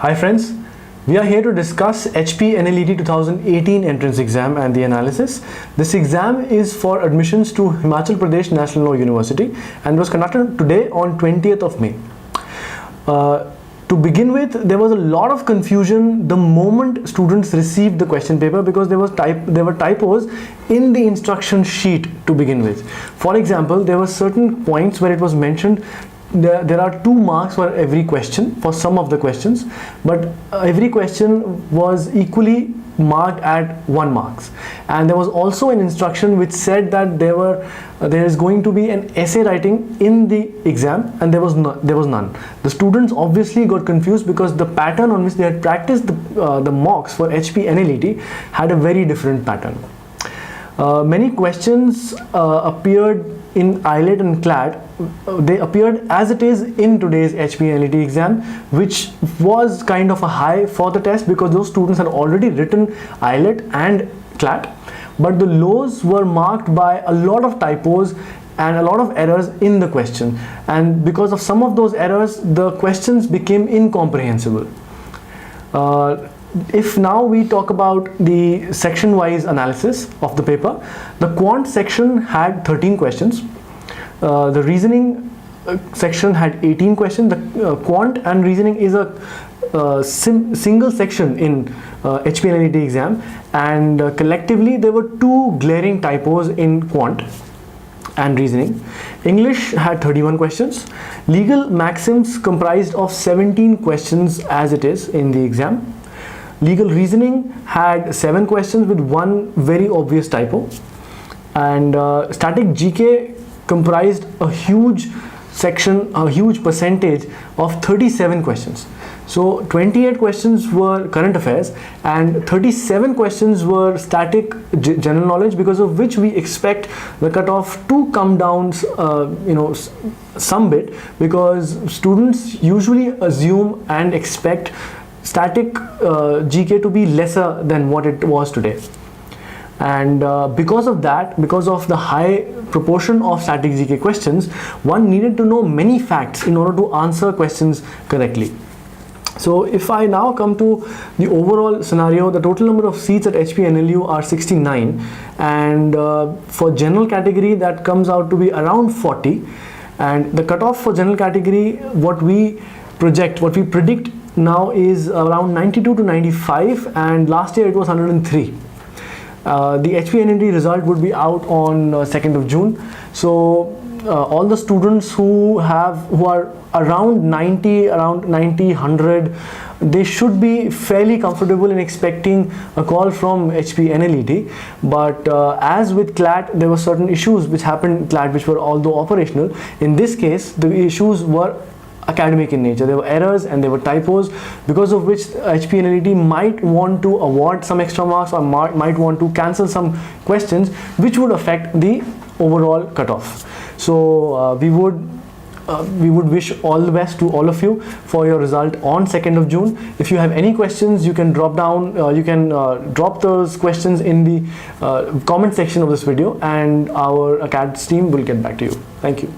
Hi friends, we are here to discuss HPNLET 2018 entrance exam and the analysis. This exam is for admissions to Himachal Pradesh National Law University and was conducted today on 20th of May. To begin with, there was a lot of confusion the moment students received the question paper because there were typos in the instruction sheet to begin with. For example, there were certain points where it was mentioned there are 2 marks for every question for some of the questions, but every question was equally marked at 1 marks. And there was also an instruction which said that there is going to be an essay writing in the exam, and there was none. The students obviously got confused because the pattern on which they had practiced the mocks for HPNLET had a very different pattern. Many questions appeared in AILET and CLAT. They appeared as it is in today's HPNLET exam, which was kind of a high for the test because those students had already written AILET and CLAT, but the lows were marked by a lot of typos and a lot of errors in the question, and because of some of those errors the questions became incomprehensible. If now we talk about the section-wise analysis of the paper, the quant section had 13 questions. The reasoning section had 18 questions. The quant and reasoning is a single section in HPNLET exam, and collectively there were 2 glaring typos in quant and reasoning. English had 31 questions. Legal maxims comprised of 17 questions as it is in the exam. Legal reasoning had 7 questions with 1 very obvious typo, and static GK comprised a huge section, a huge percentage of 37 questions. So 28 questions were current affairs and 37 questions were static general knowledge, because of which we expect the cutoff to come down some bit, because students usually assume and expect static GK to be lesser than what it was today. And because of that, because of the high proportion of static GK questions, one needed to know many facts in order to answer questions correctly. So if I now come to the overall scenario, the total number of seats at HPNLU are 69, and for general category that comes out to be around 40, and the cutoff for general category, what we predict now is around 92 to 95, and last year it was 103. The HPNLET result would be out on 2nd of June. So all the students who are around 90, 100, they should be fairly comfortable in expecting a call from HPNLET. But as with CLAT, there were certain issues which happened in CLAT which were although operational. In this case, the issues were academic in nature. There were errors and there were typos, because of which HPNLET might want to award some extra marks or might want to cancel some questions, which would affect the overall cutoff. So we would wish all the best to all of you for your result on 2nd of June. If you have any questions, you can drop those questions in the comment section of this video, and our acads team will get back to you. Thank you.